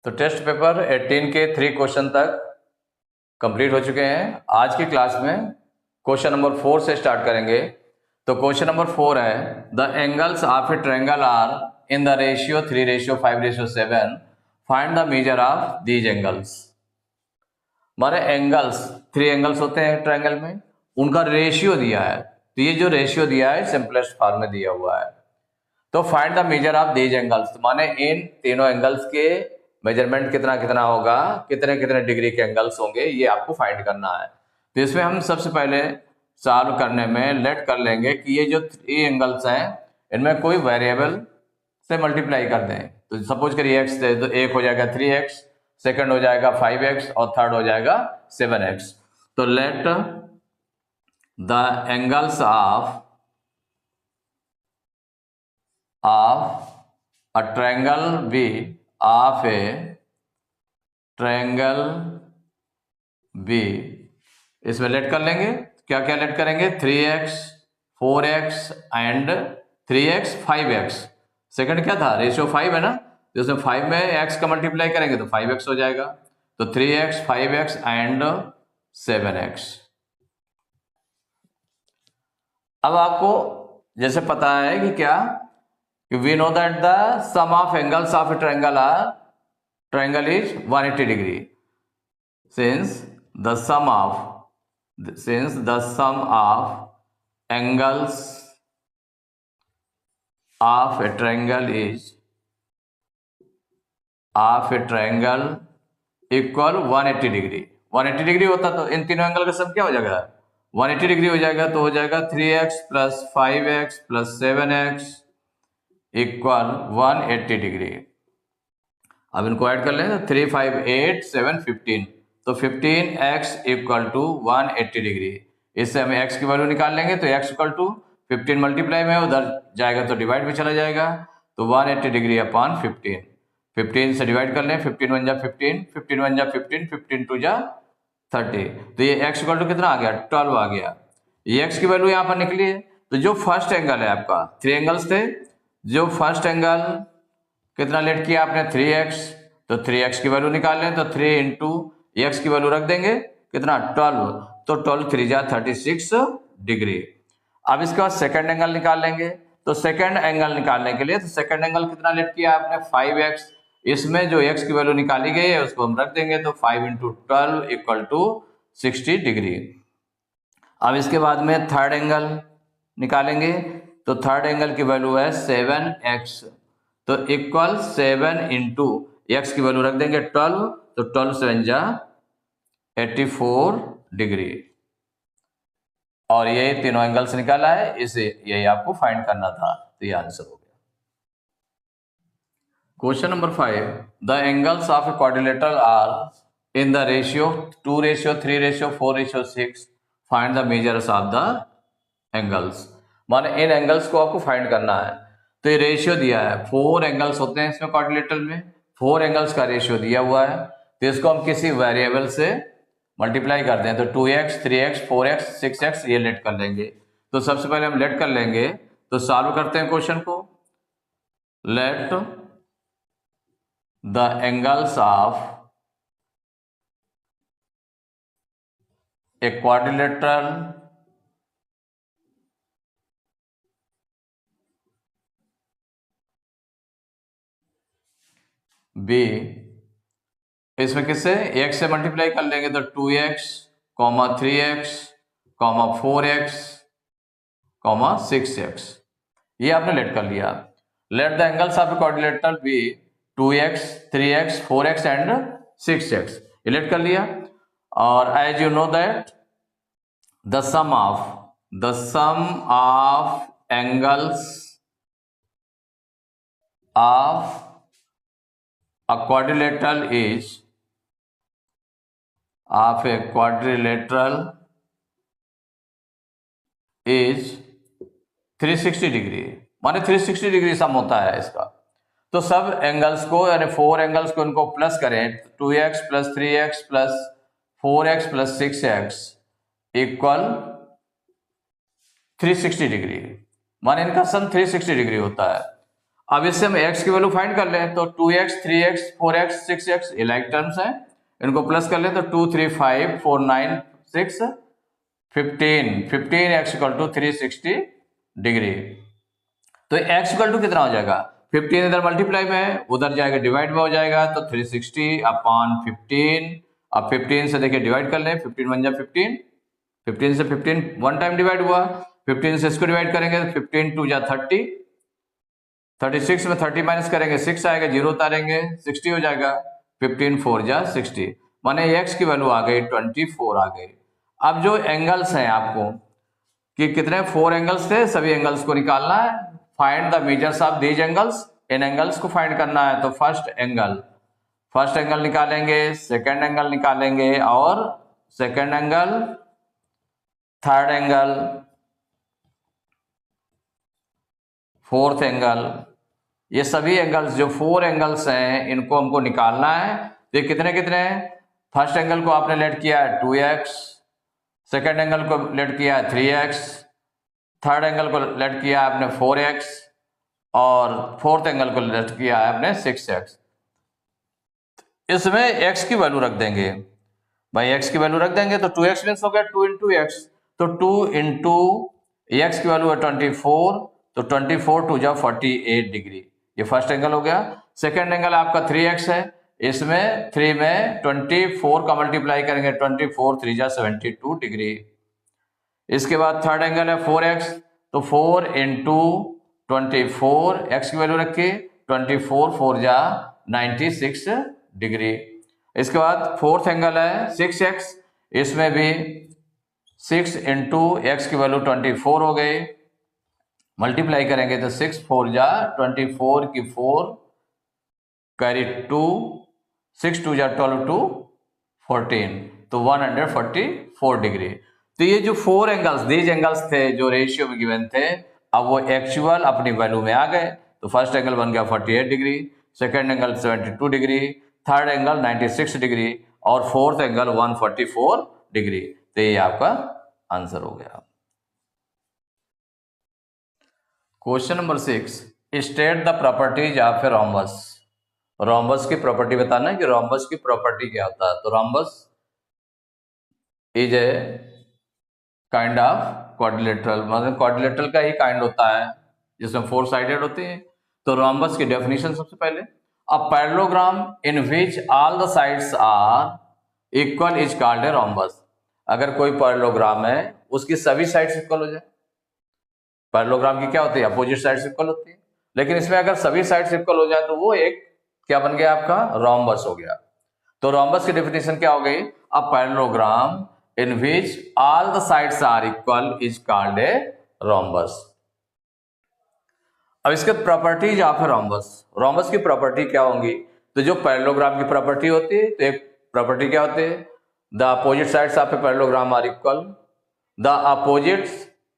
तो test paper 18 के 3 question तक कंप्लीट हो चुके हैं। आज की क्लास में क्वेश्चन नंबर 4 से स्टार्ट करेंगे। तो क्वेश्चन नंबर 4 है, the angles of a triangle are in the ratio 3:5:7। Find the measure of these angles. हमारे एंगल्स 3 एंगल्स होते हैं ट्रायंगल में, उनका रेशियो दिया है। तो ये जो रेशियो दिया है सिंपलेस्ट फॉर्म में दिया हुआ है। तो find the measure of these angles, माने इन तीनों एंगल्स के मेजरमेंट कितना कितना होगा, कितने कितने डिग्री के एंगल्स होंगे, ये आपको फाइंड करना है। तो इसमें हम सबसे पहले सॉल्व करने में लेट कर लेंगे कि ये जो 3 एंगल्स हैं इनमें कोई वेरिएबल से मल्टीप्लाई कर दें। तो सपोज करिए x थे तो एक हो जाएगा 3x, सेकंड हो जाएगा 5x और थर्ड हो जाएगा 7x। तो late the angles of a triangle B of a triangle B, इसमें लेट कर लेंगे। क्या क्या लेट करेंगे? 3x 4x and 3x 5x। Second क्या था? रेशियो 5 है ना, तो इसमें 5 में x का मल्टीप्लाई करेंगे तो 5x हो जाएगा। तो 3x 5x एंड 7x। अब आपको जैसे पता है कि क्या, we know that the sum of angles of a triangle is 180 degree. Since the sum of angles of a triangle equal 180 degree. 180 degree होता तो इन तीनों एंगल का सम क्या हो जाएगा? 180 डिग्री हो जाएगा। तो हो जाएगा 3x plus 5x plus 7x equal 180 degree. अब इनको ऐड कर लें तो 3 5 8 7 15, तो 15x इक्वल टू 180 डिग्री। इससे हमें x की वैल्यू निकाल लेंगे तो x इक्वल टू 15 मल्टीप्लाई में उधर जाएगा तो डिवाइड में चला जाएगा, तो 180 डिग्री अपॉन 15। 15 से डिवाइड कर लें, 15 1 जा 15, 15 1 जा 15, 15 2 जा 30। तो ये x इक्वल टू कितना आ गया? 12 आ गया। ये x की वैल्यू यहाँ पर निकली है। तो जो फर्स्ट एंगल है आपका, 3 एंगल्स थे, जो फर्स्ट एंगल कितना लेट किया आपने? 3x, तो 3x की वैल्यू निकाल लें तो 3 इंटू x की वैल्यू रख देंगे कितना? 12, तो 12 3 जा 36 डिग्री। अब इसके बाद सेकंड एंगल निकाल लेंगे। तो सेकंड एंगल निकालने के लिए तो सेकंड एंगल कितना लेट किया आपने? 5x। इसमें जो x की वैल्यू निकाली गई है उसको हम रख देंगे, तो 5 इंटू 12 इक्वल टू 60 डिग्री। अब इसके बाद में थर्ड एंगल निकालेंगे। तो थर्ड एंगल की वैल्यू है 7x, तो इक्वल 7 इंटू एक्स की वैल्यू रख देंगे 12, तो 12 7 जा 84 डिग्री। और ये तीनों एंगल्स निकाला है, इसे यही आपको फाइंड करना था, तो ये आंसर हो गया। Question number 5, the angles of a quadrilateral are in the ratio 2:3:4:6। Find the measures of the angles. माने इन एंगल्स को आपको फाइंड करना है। तो ये रेशियो दिया है, 4 एंगल्स होते हैं इसमें क्वाड्रिलेटरल में, 4 एंगल्स का रेशियो दिया हुआ है। तो इसको हम किसी वेरिएबल से मल्टीप्लाई कर दें, तो 2x 3x 4x 6x ये लेट कर लेंगे। तो सबसे पहले हम लेट कर लेंगे, तो सॉल्व करते हैं क्वेश्चन को। Let the angles of a quadrilateral be, इसमें किससे? x से मल्टीप्लाई कर लेंगे, तो 2x, 3x, 4x, 6x ये आपने लेट कर लिया। Let the angles of a quadrilateral be 2x 3x 4x and 6x, ये लेट कर लिया। और as you know that the sum of angles of a quadrilateral is 360 degree, माने 360 degree सम होता है इसका। तो सब एंगल्स को यानी 4 एंगल्स को इनको प्लस करें, 2x plus 3x plus 4x plus 6x equal 360 degree, माने इनका सम 360 डिग्री होता है। अब इससे हम x की वैल्यू फाइंड कर लें तो 2x 3x 4x 6x ये लाइक टर्म्स हैं, इनको प्लस कर लें तो 2 3 5 4 9 6 15 x इक्वल टू 360 डिग्री। तो x इक्वल टू कितना हो जाएगा, 15 इधर मल्टीप्लाई में है, उधर जाएगा डिवाइड में हो जाएगा तो 360 अपॉन 15। अब 15 से देखिए डिवाइड कर लें, 15 1 जा 15, 15 से 15 वन टाइम डिवाइड हुआ, 15 से इसको डिवाइड करेंगे तो 15 2 जा 30, 36 में 30 माइनस करेंगे 6 आएगा, 0 उतारेंगे 60 हो जाएगा, 15 4 जा 60, माने x की वैल्यू आ गई 24 आ गई। अब जो एंगल्स हैं आपको कि कितने 4 एंगल्स थे, सभी एंगल्स को निकालना है। Find the measures of these angles, in angles को फाइंड करना है। तो फर्स्ट एंगल निकालेंगे, सेकंड एंगल निकालेंगे और second angle, third angle, fourth angle, ये सभी एंगल्स जो 4 एंगल्स हैं इनको हमको निकालना है। तो ये कितने कितने हैं, फर्स्ट एंगल को आपने लेट किया है 2x, सेकंड एंगल को लेट किया है 3x, थर्ड एंगल को लेट किया है आपने 4x और फोर्थ एंगल को लेट किया है आपने 6x। इसमें x की वैल्यू रख देंगे भाई, x की वैल्यू रख देंगे तो 2x मीन्स हो गया 2 इंटू एक्स, तो 2 इंटू एक्स की वैल्यू है 24, तो 24 2 जा 48 डिग्री, ये फर्स्ट एंगल हो गया। सेकंड एंगल आपका 3x है, इसमें 3 में 24 का मल्टीप्लाई करेंगे, 24 3 जा 72 डिग्री। इसके बाद थर्ड एंगल है 4x, तो 4 इंटू 24 x की वैल्यू रखिए, 24 4 जा 96 डिग्री। इसके बाद फोर्थ एंगल है 6x, इसमें भी 6 इंटू एक्स की वैल्यू 24 हो गई, मल्टीप्लाई करेंगे तो 6 4 जा 24 की 4 कैरी 2, 6 2 जा 12 2 14, तो 144 डिग्री। तो ये जो 4 एंगल्स, दीज एंगल्स थे जो रेशियो में गिवन थे, अब वो एक्चुअल अपनी वैल्यू में आ गए। तो फर्स्ट एंगल बन गया 48 degree, second angle 72 degree, third angle 96 degree और फोर्थ एंगल 144 डिग्री। तो ये आपका आंसर हो गया। Question number 6, state the properties of a rhombus. Rhombus की प्रॉपर्टी बताना है कि रोम्बस की प्रॉपर्टी क्या होता है। तो rhombus is a kind of quadrilateral, मतलब क्वाड्रिलेटरल का ही काइंड होता है जिसमें 4 साइडेड होते हैं। तो रोम्बस की डेफिनेशन सबसे पहले, a parallelogram in which all the sides are equal is called a rhombus. अगर कोई पैरेललोग्राम है उसकी सभी साइड्स इक्वल हो जाए, पैरेललोग्राम की क्या होती है, अपोजिट साइड्स इक्वल होती है, लेकिन इसमें अगर सभी साइड्स इक्वल हो जाए तो वो एक क्या बन गया आपका, रोम्बस हो गया। तो रोम्बस की डेफिनेशन क्या हो गई, a parallelogram in which all the sides are equal is called a rhombus. अब इसके properties of a rhombus, rhombus की प्रॉपर्टी क्या होंगी। तो जो पैरेललोग्राम की प्रॉपर्टी होती है, तो एक प्रॉपर्टी क्या होती है, the opposite sides of a parallelogram are equal, the opposite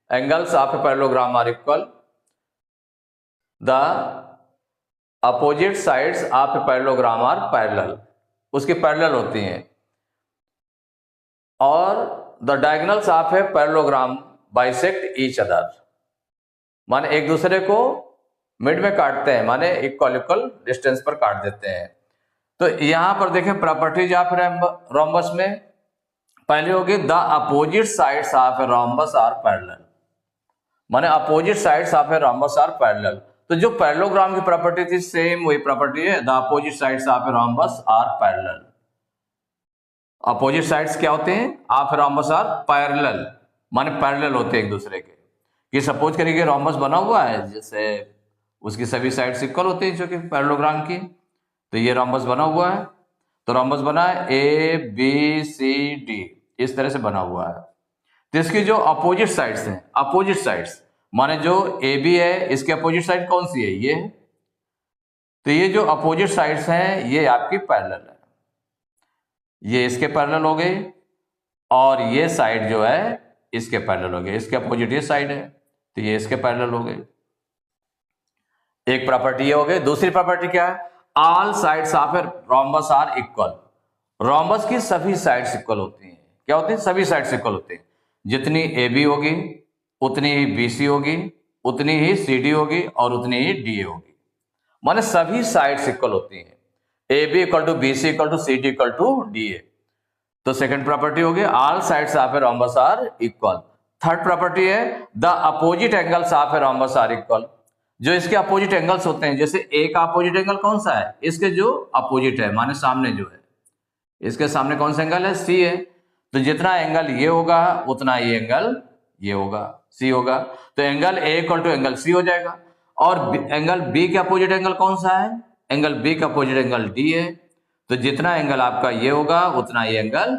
angles of a parallelogram are equal, the opposite sides of a parallelogram are parallel, उसकी पैरेलल होती हैं, और the diagonals of a parallelogram bisect each other, माने एक दूसरे को mid में काटते हैं, माने इक्वल डिस्टेंस पर काट देते हैं। तो यहां पर देखें प्रॉपर्टीज ऑफ रोम्बस में पहले होगी the opposite sides of a rhombus are parallel, माने opposite sides of a rhombus are parallel. तो जो पैरेललोग्राम की प्रॉपर्टी थी सेम वही प्रॉपर्टी है, the opposite sides of a rhombus are parallel. Opposite sides क्या होते हैं, of a rhombus are parallel, माने पैरेलल होते हैं एक दूसरे के। कि सपोज करिए रोम्बस बना हुआ है, जैसे उसकी सभी साइड्स इक्वल होती हैं जो कि पैरेललोग्राम की, तो ये रोम्बस बना हुआ है, तो रोम्बस बना है ए बी सी डी, इस तरह से बना हुआ है। तो इसकी जो अपोजिट साइड्स हैं, अपोजिट साइड्स माने जो ए बी है इसके अपोजिट साइड कौन सी है, ये है। तो ये जो अपोजिट साइड्स हैं ये आपकी पैरेलल है, ये इसके पैरेलल हो गई, और ये साइड जो है इसके पैरेलल हो गई, इसके अपोजिट ये साइड है तो ये इसके पैरेलल हो गई। एक प्रॉपर्टी ये हो गई। दूसरी प्रॉपर्टी क्या है, all sides of a rhombus are equal, rhombus की सभी साइड्स इक्वल होती हैं। क्या होती है, सभी साइड्स इक्वल होती हैं, जितनी ए बी होगी उतनी ही बी सी होगी, उतनी ही सी डी होगी और उतनी ही डी ए होगी। माने सभी साइड्स इक्वल होती हैं, A B equal to B C equal to C D equal to D A. तो सेकंड प्रॉपर्टी हो गई all sides of a rhombus are equal. Third property है the opposite angles of a rhombus are equal. जो इसके opposite angles होते हैं, जैसे ए का अपोजिट एंगल कौन सा है, इसके जो अपोजिट है माने सामने जो है, इसके सामने कौन सा एंगल है, सी है। तो जितना एंगल ये होगा उतना ये एंगल ये होगा, सी होगा। तो angle A equal to angle C हो जाएगा। और एंगल बी के अपोजिट एंगल कौन सा है, एंगल बी का अपोजिट एंगल डी है। तो जितना एंगल आपका ये होगा उतना ये एंगल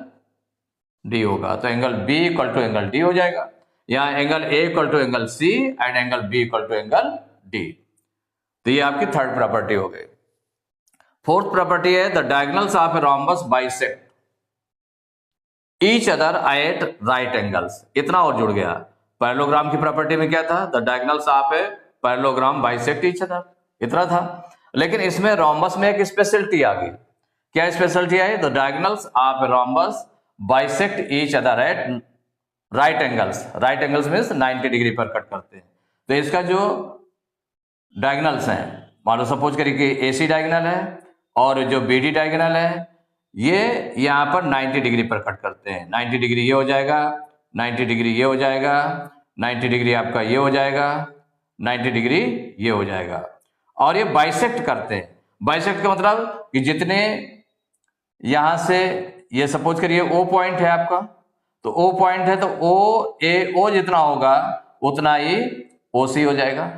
डी होगा। तो angle B equal to angle D हो जाएगा। यहाँ angle A equal to angle C and angle B equal to angle D. तो ये आपकी थर्ड प्रॉपर्टी हो गई। फोर्थ प्रॉपर्टी है the diagonals of a rhombus bisect each other at right angles. इतना और जुड़ गया। पैरेललोग्राम की प्रॉपर्टी में क्या था, the diagonals of a parallelogram bisect each other, इतना था। लेकिन इसमें रोम्बस में एक स्पेशलिटी आ गई। क्या speciality I, the diagonals of a rhombus bisect each other at right angles. Right angles means 90 degree पर कट करते हैं। तो इसका जो डायगोनल्स हैं, मान लो सपोज करिए कि एसी डायगोनल है और जो बीडी डायगोनल है, ये यहाँ पर 90 डिग्री पर कट करते हैं। 90 डिग्री ये हो जाएगा, 90 डिग्री ये हो जाएगा, 90 डिग्री आपका ये हो जाएगा, 90 डिग्री ये हो जाएगा। और ये बाइसेक्ट करते हैं। बाइसेक्ट का मतलब कि जितने यहां से ये सपोज करिए ओ पॉइंट है आपका, तो ओ पॉइंट है तो ओ ए ओ जितना होगा उतना ही ओ सी हो जाएगा।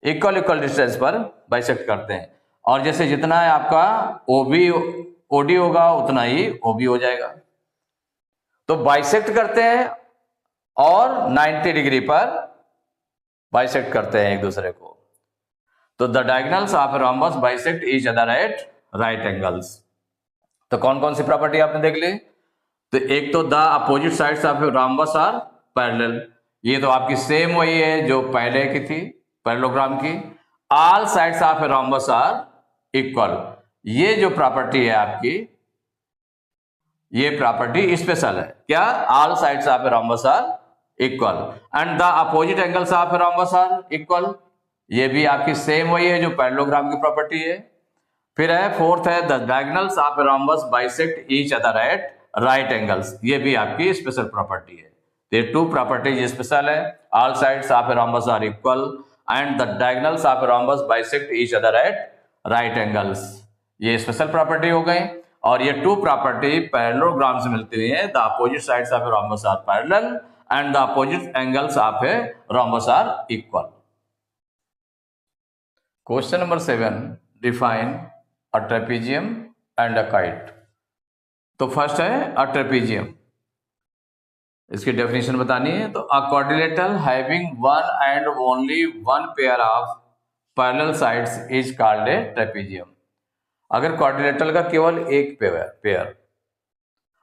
इक्वल इक्वल डिस्टेंस पर बाइसेक्ट करते हैं। और जैसे जितना है आपका ओ बी ओ डी होगा उतना ही ओ बी हो जाएगा। तो बाइसेक्ट करते हैं और 90 डिग्री पर बाइसेक्ट करते हैं एक दूसरे को। तो the diagonals of a rhombus bisect each other at right angles. तो कौन कौन सी प्रॉपर्टी आपने देख ली। तो एक तो the opposite sides of a rhombus are parallel, ये तो आपकी सेम वही है जो पहले की थी पैरेललोग्राम की। All sides of a rhombus are equal, ये जो प्रॉपर्टी है आपकी, ये प्रॉपर्टी स्पेशल है। क्या, all sides of a rhombus are equal and the opposite angles of a rhombus are equal, ये भी आपकी सेम वही है जो पैरेललोग्राम की प्रॉपर्टी है। फिर है फोर्थ है the diagonals of a rhombus bisect each other at right angles, ये भी आपकी स्पेशल प्रॉपर्टी है। ये टू प्रॉपर्टीज स्पेशल है, all sides of a rhombus are equal and the diagonals of a rhombus bisect each other at right angles, ये special property हो गई। और ये टू प्रॉपर्टी पैरेललोग्राम से मिलती हुई है। The opposite sides of a rhombus are parallel and the opposite angles of a rhombus are equal. Question number 7, define a trapezium and a kite. तो फर्स्ट है अ ट्रेपीजियम, इसकी definition बतानी है। तो a quadrilateral having one and only one pair of parallel sides is called a trapezium. अगर quadrilateral का केवल एक पेयर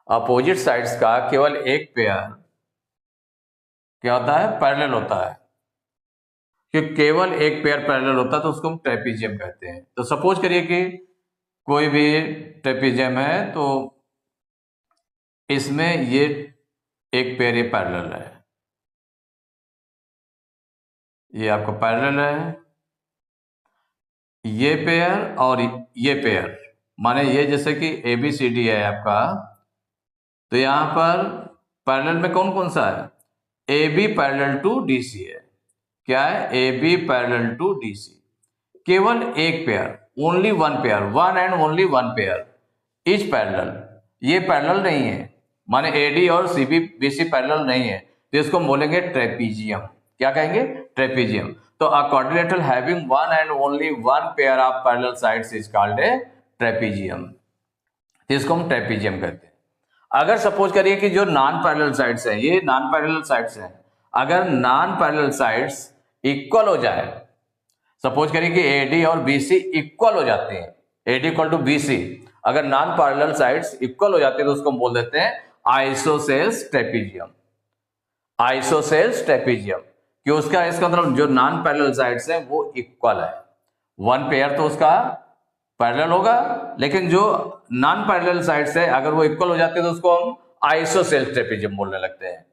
अपोजिट साइड्स का केवल एक पेयर क्या होता है, पैरेलल होता है। कि केवल एक पेयर पैरेलल होता है तो उसको हम ट्रेपीजियम कहते हैं। तो सपोज करिए कि कोई भी ट्रेपीजियम है, तो इसमें ये एक पेयर ये पैरेलल है, ये आपका पैरेलल है, ये पेयर और ये पेयर, माने ये जैसे कि ए बी सी डी है आपका, तो यहां पर पैरेलल में कौन कौन सा है, A B parallel to D C है। क्या है, A B parallel to D C, केवल एक pair, only one pair, one and only one pair is parallel. ये पैरेलल नहीं है, माने ए डी और C B B C parallel नहीं है, तो इसको हम बोलेंगे ट्रेपीजियम। क्या कहेंगे, ट्रेपीजियम। तो a quadrilateral having one and only one pair of parallel sides is called a trapezium. तो इसको हम ट्रेपीजियम कहते हैं। अगर सपोज करिए कि जो नॉन पैरेलल साइड्स हैं, ये नॉन पैरेलल साइड्स हैं, अगर नॉन पैरेलल साइड्स इक्वल हो जाए, सपोज करिए कि ए डी और बी सी इक्वल हो जाते हैं, A D equal to B C, अगर नॉन पैरेलल साइड्स इक्वल हो जाते हैं तो उसको हम बोल देते हैं आइसोसेल्स ट्रेपीजियम। आइसोसेल्स ट्रेपीजियम, कि उसका इसका मतलब जो नॉन पैरेलल साइड्स हैं वो इक्वल है। वन पेयर तो उसका पैरेलल होगा, लेकिन जो नॉन पैरेलल साइड्स है अगर वो इक्वल हो जाते हैं तो उसको हम आइसोसेल्स ट्रेपीजियम बोलने लगते हैं।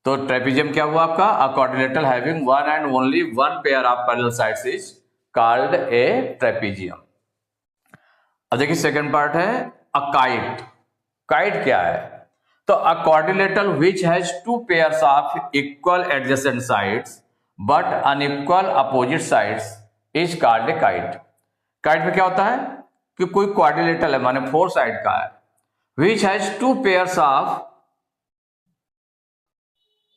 तो ट्रेपीजियम क्या हुआ आपका, अ quadrilateral having one and only one pair of parallel sides is called a trapezium. अब देखिए सेकंड पार्ट है अ काइट। काइट क्या है? तो a quadrilateral which has two pairs of equal adjacent sides but unequal opposite sides is called a kite. Kite में क्या होता है कि कोई क्वाड्रिलेटरल है, माने 4 साइड का है, which has two pairs of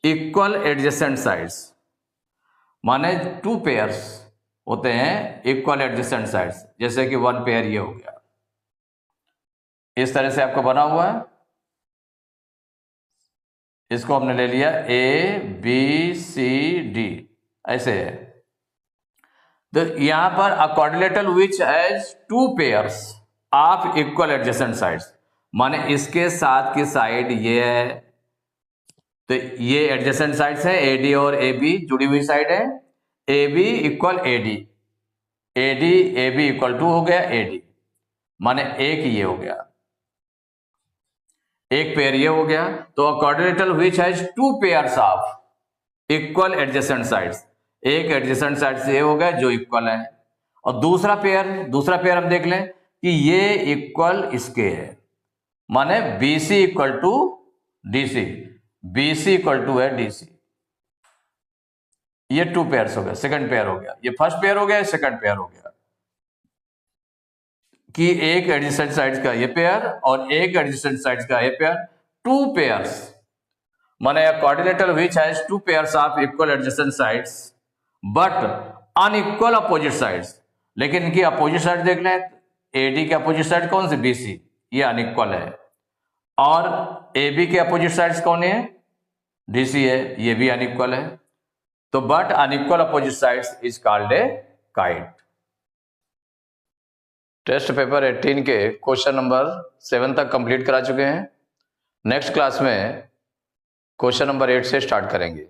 equal adjacent sides, माने 2 पेयर्स होते हैं इक्वल एडजेसेंट साइड्स, जैसे कि 1 पेयर ये हो गया, इस तरह से आपको बना हुआ है। इसको हमने ले लिया ए बी सी डी, ऐसे है। तो यहां पर अ quadrilateral which has 2 pairs of equal adjacent sides, माने इसके साथ की साइड ये है, तो ये एडजेसेंट साइड्स है, एडी और ए बी जुड़ी हुई साइड है, A B equal AD, AD A B equal to हो गया एडी, माने एक ये हो गया, एक पेयर ये हो गया। तो quadrilateral which has 2 pairs of equal adjacent sides, एक एडजेसेंट साइड से ये हो गया जो इक्वल है, और दूसरा पेयर हम देख लें कि ये इक्वल इसके है, माने BC equal to DC, BC equal to है DC। ये 2 पेयर्स हो गया, सेकंड पेयर हो गया, ये फर्स्ट पेयर हो गया, सेकंड पेयर हो गया कि एक एडजेसेंट साइड्स का ये पेयर और एक एडजेसेंट साइड्स का ये पेयर, 2 पेयर्स, माने quadrilateral which has 2 pairs of equal adjacent sides but unequal opposite sides. लेकिन इनकी अपोजिट साइड देख लें, एडी के अपोजिट साइड कौन सी? BC, ये अनइक्वल है, और AB के अपोजिट साइड्स कौन है? DC है, ये भी अनइक्वल है। तो but unequal opposite sides is called a kite. Test paper 18 के क्वेश्चन नंबर 7 तक कंप्लीट करा चुके हैं। नेक्स्ट क्लास में क्वेश्चन नंबर 8 से स्टार्ट करेंगे।